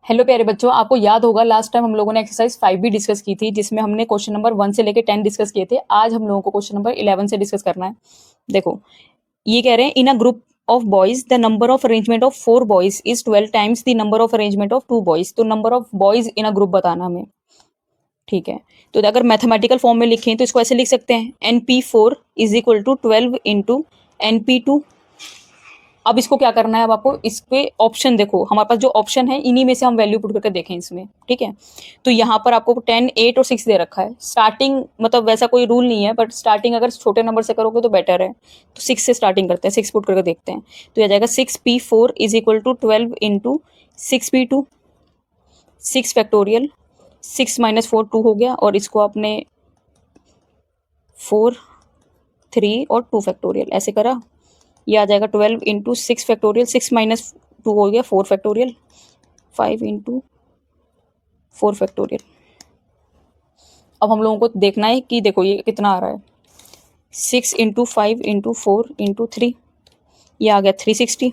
Hello प्यारे बच्चों, आपको याद होगा लास्ट टाइम हम लोगों ने एक्सरसाइज 5 भी डिस्कस की थी, जिसमें हमने क्वेश्चन नंबर 1 से लेके 10 डिस्कस किए थे। आज हम लोगों को क्वेश्चन नंबर 11 से डिस्कस करना है। देखो, ये कह रहे हैं in a group of boys the number of arrangement of 4 boys is 12 times the number of arrangement of 2 boys. तो number of boys in a group बताना हमें, ठीक है। तो अगर मैथमेटिकल फॉर्म में लिखें तो इसको ऐसे लिख सकते हैं, NP4 is equal to 12 into NP2। अब इसको क्या करना है, अब आपको इस पे ऑप्शन देखो, हमारे पास जो ऑप्शन है इन्हीं में से हम वैल्यू पुट करके देखें इसमें, ठीक है। तो यहाँ पर आपको 10, 8 और 6 दे रखा है। स्टार्टिंग मतलब वैसा कोई रूल नहीं है, बट स्टार्टिंग अगर छोटे नंबर से करोगे तो बेटर है। तो 6 से स्टार्टिंग करते हैं, 6 पुट करके देखते हैं। तो यह जाएगा 6P4 is equal to 12 into 6P2, 6 factorial, 6 minus 4 2 हो गया, और इसको आपने 4, 3 और 2 फैक्टोरियल ऐसे करा। ये आ जाएगा 12 इंटू 6 फैक्टोरियल, 6 माइनस 2 हो गया 4 फैक्टोरियल, 5 इंटू 4 फैक्टोरियल। अब हम लोगों को देखना है कि देखो ये कितना आ रहा है, 6 इंटू 5 इंटू 4 इंटू 3, ये आ गया 360।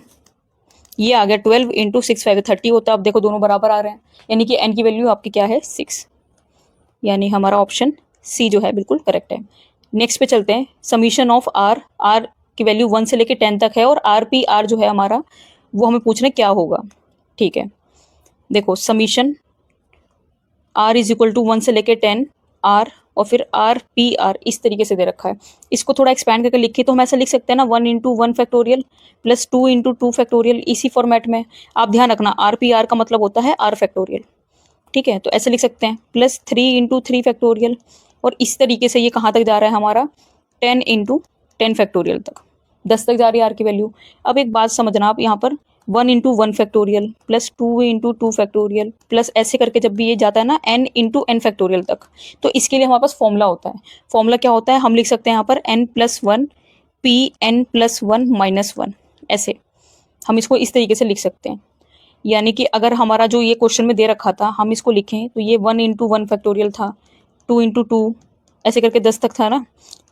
ये आ गया 12 इंटू 6 5 30 होता है। अब देखो दोनों बराबर आ रहे हैं, यानी कि n की वैल्यू आपकी क्या है 6, यानी हमारा ऑप्शन सी जो है बिल्कुल करेक्ट है। नेक्स्ट पे चलते हैं, समीशन ऑफ आर, आर की वैल्यू 1 से लेके 10 तक है, और RPR जो है हमारा वो हमें पूछना क्या होगा, ठीक है। देखो summation r is equal to 1 से लेके 10 आर, और फिर RPR इस तरीके से दे रखा है। इसको थोड़ा एक्सपैंड करके लिखिए तो हम ऐसा लिख सकते हैं ना, 1 into 1 factorial plus 2 into 2 factorial, इसी फॉर्मेट में। आप ध्यान रखना RPR का मतलब होता है R फैक्टोरियल, ठीक है। तो ऐसे लिख सकते हैं, प्लस 3 इंटू 3 फैक्टोरियल, और इस तरीके से ये कहाँ तक जा रहा है हमारा 10 इंटू 10 फैक्टोरियल तक, 10 तक जा रही है आर की वैल्यू। अब एक बात समझना आप, यहाँ पर 1 into 1 factorial plus 2 into 2 factorial plus ऐसे करके जब भी ये जाता है ना n इंटू n फैक्टोरियल तक, तो इसके लिए हमारे पास फॉर्मूला होता है। फॉर्मूला क्या होता है, हम लिख सकते हैं यहाँ पर n+1 Pn+1 -1, ऐसे हम इसको इस तरीके से लिख सकते हैं। यानी कि अगर हमारा जो ये क्वेश्चन में दे रखा था हम इसको लिखें तो ये 1 इंटू 1 फैक्टोरियल था, 2 इंटू 2 ऐसे करके 10 तक था ना,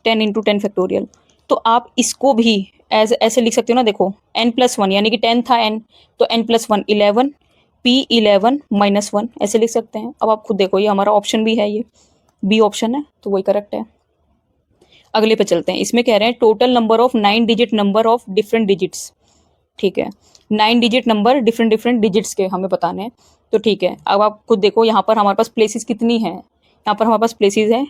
10 इंटू 10 फैक्टोरियल। तो आप इसको भी ऐसे लिख सकते हो ना, देखो n+1 यानी कि 10 था n, तो n+1 11 P11 -1 ऐसे लिख सकते हैं। अब आप खुद देखो, ये हमारा ऑप्शन भी है, ये बी ऑप्शन है, तो वही करेक्ट है। अगले पे चलते हैं, इसमें कह रहे हैं total number of 9 digit number of different digits, ठीक है। 9 digit number different different digits के हमें बताने हैं, तो ठीक है। अब आप खुद देखो यहाँ पर हमारे पास प्लेसेस कितनी हैं, यहाँ पर हमारे पास प्लेसेस है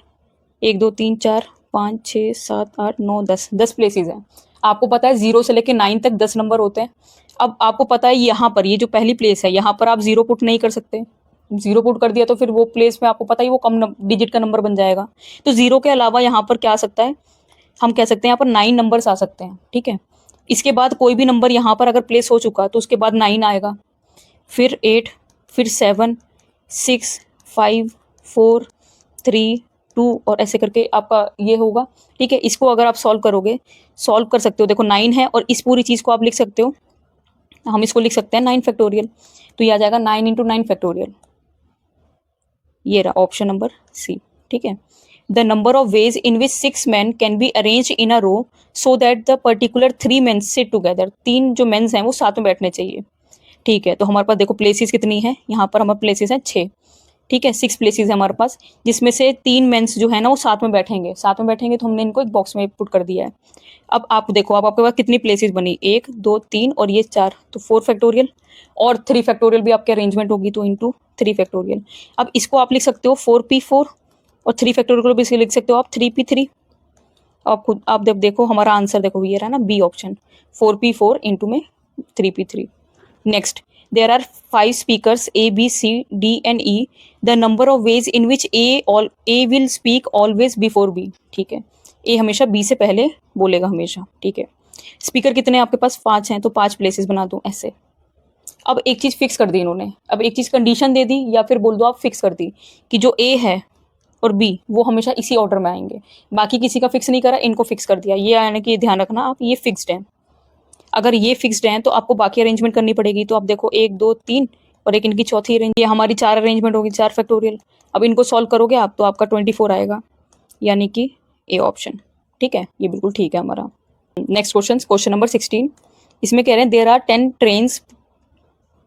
1 2 3 4 5 6 7 8 9 10, 10 प्लेसेस हैं। आपको पता है 0 से लेकर 9 तक 10 नंबर होते हैं। अब आपको पता है यहाँ पर ये जो पहली प्लेस है, यहाँ पर आप 0 पुट नहीं कर सकते। 0 पुट कर दिया तो फिर वो प्लेस में आपको पता ही वो कम डिजिट का नंबर बन जाएगा। तो 0 के अलावा यहाँ पर क्या आ सकता है, हम कह सकते हैं यहाँ पर 9 नंबर्स आ सकते हैं, ठीक है। इसके बाद कोई भी नंबर यहाँ पर अगर प्लेस हो चुका तो उसके बाद 9 आएगा, फिर 8, फिर 7 6 5 4 3 2 और ऐसे करके आपका ये होगा, ठीक है। इसको अगर आप सॉल्व करोगे, सॉल्व कर सकते हो, देखो 9 है और इस पूरी चीज़ को आप लिख सकते हो, हम इसको लिख सकते हैं 9 फैक्टोरियल। तो ये आ जाएगा 9 इंटू 9 फैक्टोरियल, ये रहा ऑप्शन नंबर सी, ठीक है। The number of ways in which 6 men can be arrange in a row so that the particular 3 men sit together. 3 जो मेन्स हैं वो साथ में बैठने चाहिए, ठीक है। तो हमारे पास देखो प्लेसेस कितनी है, यहाँ पर हमारे प्लेसेस हैं 6, ठीक है। 6 प्लेसेस है हमारे पास, जिसमें से 3 मेंस जो है ना वो साथ में बैठेंगे, साथ में बैठेंगे तो हमने इनको एक बॉक्स में पुट कर दिया है। अब आप देखो, अब आपके पास कितनी प्लेसेस बनी, 1 2 3 और ये 4, तो 4 फैक्टोरियल, और 3 फैक्टोरियल भी आपके अरेंजमेंट होगी तो इंटू 3 फैक्टोरियल। अब इसको आप लिख सकते हो 4P4, और 3 फैक्टोरियल को भी इसलिए लिख सकते हो आप 3P3। आप खुद आप जब देखो हमारा आंसर देखो ये रहा ना बी ऑप्शन, 4P4 इंटू में 3P3। Next, there are 5 speakers A, B, C, D and E. The number of ways in which A will speak always before B, ठीक है। A हमेशा B से पहले बोलेगा हमेशा, ठीक है। स्पीकर कितने आपके पास 5 हैं, तो 5 प्लेसेस बना दो ऐसे। अब एक चीज़ फिक्स कर दी इन्होंने, अब एक चीज़ कंडीशन दे दी या फिर बोल दो आप फिक्स कर दी कि जो A है और B वो हमेशा इसी ऑर्डर में आएंगे, बाकी किसी का फिक्स नहीं करा, इनको फिक्स कर दिया। ये यानी कि ध्यान रखना आप, ये फिक्स्ड है। अगर ये फिक्स्ड हैं तो आपको बाकी अरेंजमेंट करनी पड़ेगी। तो आप देखो 1 2 3 और एक इनकी चौथी अरेंज, ये हमारी 4 अरेंजमेंट होगी, 4 फैक्टोरियल। अब इनको सॉल्व करोगे आप तो आपका 24 आएगा, यानी कि ए ऑप्शन, ठीक है। ये बिल्कुल ठीक है हमारा। नेक्स्ट क्वेश्चन, क्वेश्चन नंबर 16, इसमें कह रहे हैं there are 10 trains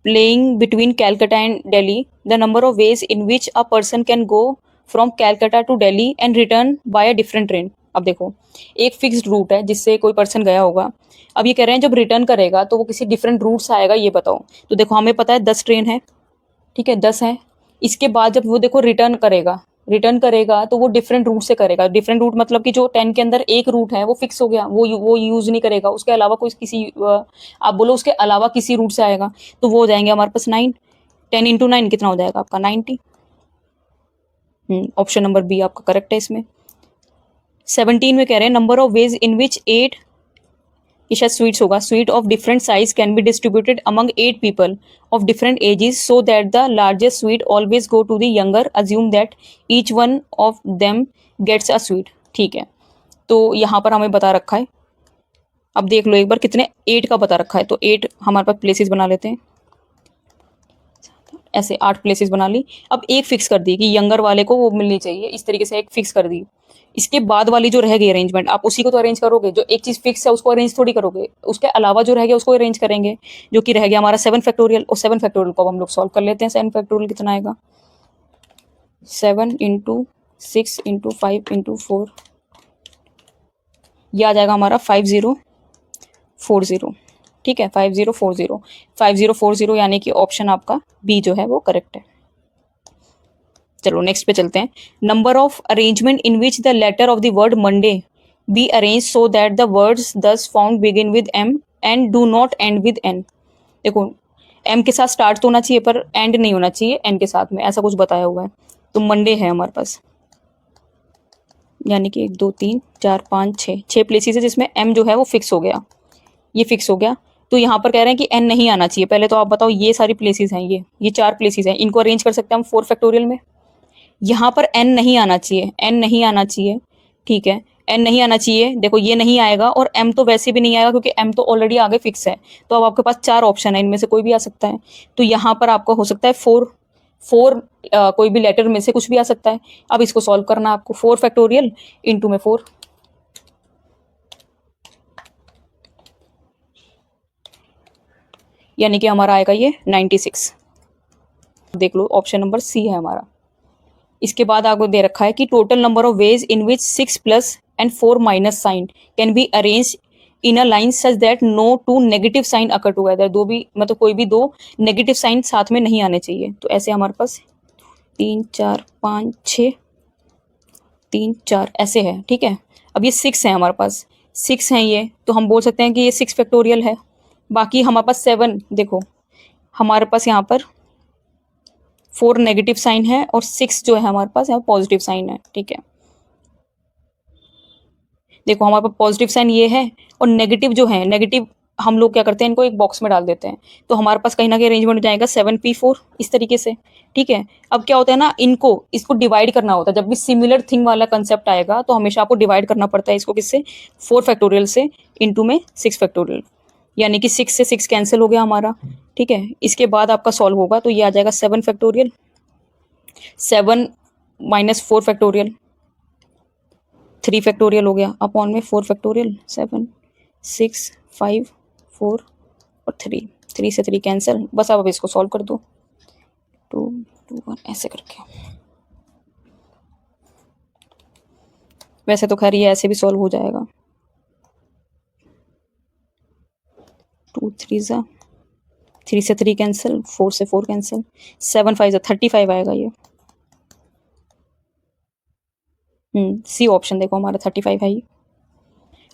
playing between Calcutta and Delhi, the number of ways in which a person can go from Calcutta to Delhi and return by a different train. अब देखो, एक fixed route है जिससे कोई पर्सन गया होगा। अब ये कह रहे हैं जब रिटर्न करेगा तो वो किसी डिफरेंट रूट से आएगा, ये बताओ। तो देखो हमें पता है 10 ट्रेन है, ठीक है, 10 है। इसके बाद जब वो देखो रिटर्न करेगा तो वो डिफरेंट रूट से करेगा। डिफरेंट रूट मतलब कि जो 10 के अंदर एक रूट है वो फिक्स हो गया, वो यूज नहीं करेगा, उसके अलावा कोई किसी आप बोलो उसके अलावा किसी रूट से आएगा, तो वो हो जाएंगे हमारे पास 9। 10 इंटू 9 कितना हो जाएगा आपका 90। ऑप्शन नंबर बी आपका करेक्ट है इसमें। 17 में कह रहे हैं number of ways in which 8, ये शायद स्वीट्स होगा, sweet of different size can be distributed among 8 people of different ages so that the largest sweet always go to the younger, assume that each one of them gets a sweet. ठीक है, तो यहाँ पर हमें बता रखा है, अब देख लो एक बार कितने 8 का बता रखा है, तो 8 हमारे पास प्लेसेस बना लेते हैं, ऐसे 8 प्लेसेस बना ली। अब एक फिक्स कर दी कि यंगर वाले को वो मिलनी चाहिए, इस तरीके से एक फिक्स कर दी। इसके बाद वाली जो रह गई अरेंजमेंट, आप उसी को तो अरेंज करोगे, जो एक चीज फिक्स है उसको अरेंज थोड़ी करोगे, उसके अलावा जो रह गया उसको अरेंज करेंगे, जो कि रह गया हमारा 7 फैक्टोरियल। और 7 फैक्टोरियल को अब हम लोग सॉल्व कर लेते हैं। 7 फैक्टोरियल कितना आएगा, 7 इंटू 6 इंटू 5 इंटू 4, ये आ जाएगा हमारा 5040। ठीक है, 5040 यानी कि ऑप्शन आपका बी जो है वो करेक्ट है। चलो नेक्स्ट पे चलते हैं। Number of arrangement in which the letter of the word Monday be arrange so that the words thus found begin with M and do not end with N. देखो M के साथ start तो होना चाहिए पर एंड नहीं होना चाहिए एन के साथ में, ऐसा कुछ बताया हुआ है। तो मंडे है हमारे पास, यानी कि 1 2 3 4 5 6 प्लेसेस है जिसमें एम जो है वो फिक्स हो गया, ये फिक्स हो गया। तो यहाँ पर कह रहे हैं कि एन नहीं आना चाहिए। पहले तो आप बताओ, ये सारी प्लेसेस हैं, ये 4 प्लेसेस हैं, इनको अरेंज कर सकते हैं हम 4 फैक्टोरियल में। यहाँ पर एन नहीं आना चाहिए, एन नहीं आना चाहिए, ठीक है, एन नहीं आना चाहिए। देखो ये नहीं आएगा और एम तो वैसे भी नहीं आएगा क्योंकि एम तो ऑलरेडी आगे फिक्स है। तो अब आपके पास 4 ऑप्शन है, इनमें से कोई भी आ सकता है। तो यहाँ पर आपका हो सकता है 4 कोई भी लेटर में से कुछ भी आ सकता है। अब इसको सॉल्व करना आपको, 4 फैक्टोरियल इंटू में 4, यानी कि हमारा आएगा ये 96। देख लो ऑप्शन नंबर सी है हमारा। इसके बाद आपको दे रखा है कि total number of ways in which 6 plus and 4 minus sign can be arrange in a line such that no two negative sign occur together. दो भी मतलब कोई भी 2 नेगेटिव साइन साथ में नहीं आने चाहिए। तो ऐसे हमारे पास 3 4 5 6 3 4 ऐसे है, ठीक है। अब ये 6 है हमारे पास, 6 है ये, तो हम बोल सकते हैं कि ये 6 फैक्टोरियल है। बाकी हमारे पास 7, देखो हमारे पास यहाँ पर 4 नेगेटिव साइन है और 6 जो है हमारे पास यहाँ पॉजिटिव साइन है, ठीक है। देखो हमारे पास पॉजिटिव साइन ये है और नेगेटिव जो है, नेगेटिव हम लोग क्या करते हैं, इनको एक बॉक्स में डाल देते हैं। तो हमारे पास कहीं ना कहीं अरेंजमेंट हो जाएगा 7p4 इस तरीके से, ठीक है। अब क्या होता है ना, इसको डिवाइड करना होता है। जब भी सिमिलर थिंग वाला कंसेप्ट आएगा तो हमेशा आपको डिवाइड करना पड़ता है इसको, किससे, 4 फैक्टोरियल से इंटू में 6 फैक्टोरियल, यानी कि 6 से 6 कैंसिल हो गया हमारा, ठीक है। इसके बाद आपका सॉल्व होगा तो ये आ जाएगा 7 फैक्टोरियल, 7 माइनस 4 फैक्टोरियल, 3 फैक्टोरियल हो गया अपॉन में 4 फैक्टोरियल, 7 6 5 4 और 3 से 3 कैंसिल। बस अब इसको सॉल्व कर दो, 2 2 1 ऐसे करके। वैसे तो खैर ये ऐसे भी सॉल्व हो जाएगा, 2 3 ज़ा 3 से 3 कैंसिल, 4 से 4 कैंसिल, 7 5 ज़ा 35 आएगा ये। सी ऑप्शन देखो हमारा 35 है ये।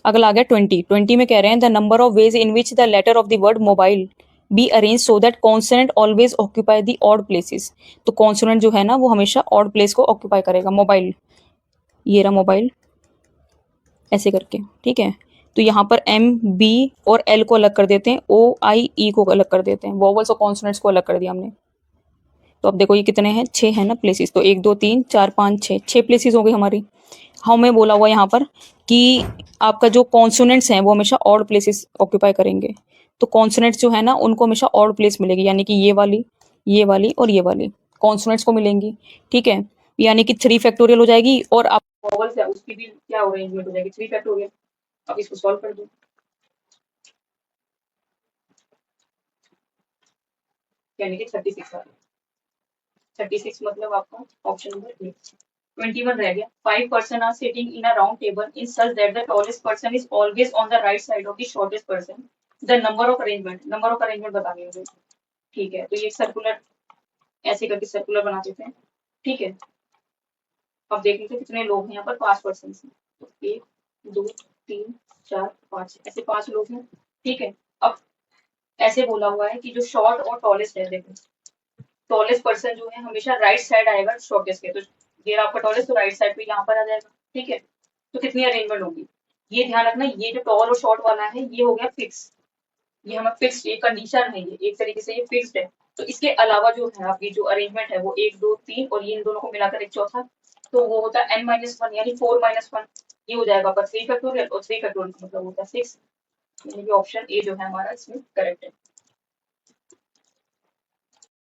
अगला आ गया 20 में कह रहे हैं the number of ways in which the letter of the word mobile be arrange so that consonant always occupy the odd places. तो कॉन्सोनेंट जो है ना वो हमेशा ऑड प्लेस को ऑक्यूपाई करेगा। मोबाइल, ये रहा मोबाइल, ऐसे करके, ठीक है। तो यहाँ पर एम बी और एल को अलग कर देते हैं, ओ आई ई को अलग कर देते हैं, वोवल्स और कॉन्सोनेंट्स को अलग कर दिया हमने। तो अब देखो ये कितने हैं, 6 है ना प्लेसेस। तो 1 2 3 4 5 6 प्लेसेस हो गई हमारी। हमें बोला हुआ यहाँ पर कि आपका जो कॉन्सोनेंट्स हैं वो हमेशा ऑड प्लेसेस ऑक्यूपाई करेंगे। तो कॉन्सोनेंट्स जो है ना उनको हमेशा ऑड प्लेस मिलेगी, यानी कि ये वाली और ये वाली कॉन्सोनेंट्स को मिलेंगी, ठीक है। यानी कि 3 फैक्टोरियल हो जाएगी और आप वोवल्स है उसकी भी क्या अरेंजमेंट हो जाएगी, 3 फैक्टोरियल। अब इसको सॉल्व कर दो। यानी कि 36 आ गया। 36 मतलब आपका ऑप्शन नंबर ए। 21 रह गया। 5 person are sitting in a round table in such that the tallest person is always on the right side of the shortest person. The number of arrangement बतानी है मुझे। ठीक है, तो ये सर्कुलर ऐसे करके सर्कुलर बना देते हैं। ठीक है, अब देख लीजिए कितने लोग हैं यहाँ पर, 5 पर्सन हैं। तो 1 2 3 4 5 ऐसे 5 लोग हैं। ठीक है, अब ऐसे बोला हुआ है कि जो शॉर्ट और टॉलेस्ट है, देखो टॉलेस्ट पर्सन जो है हमेशा राइट साइड आएगा शॉर्टेस्ट के, तो ये आपका टॉलेस्ट तो राइट साइड पे यहाँ पर आ जाएगा। ठीक है, तो कितनी अरेंजमेंट होगी, ये ध्यान रखना, ये जो टॉल और शॉर्ट वाला है ये हो गया फिक्स, ये हमें फिक्स, ये कंडीशन है, ये एक तरीके से ये फिक्स्ड है। तो इसके अलावा जो है आपकी जो अरेंजमेंट है वो 1 2 3 और ये इन दोनों को मिलाकर एक चौथा, तो वो होता है n-1 यानी 4-1, ये हो जाएगा आपका 3 फैक्टोरियल और 3 फैक्टोरियल मतलब होता है 6, यानी कि ऑप्शन ए जो है हमारा इसमें करेक्ट है।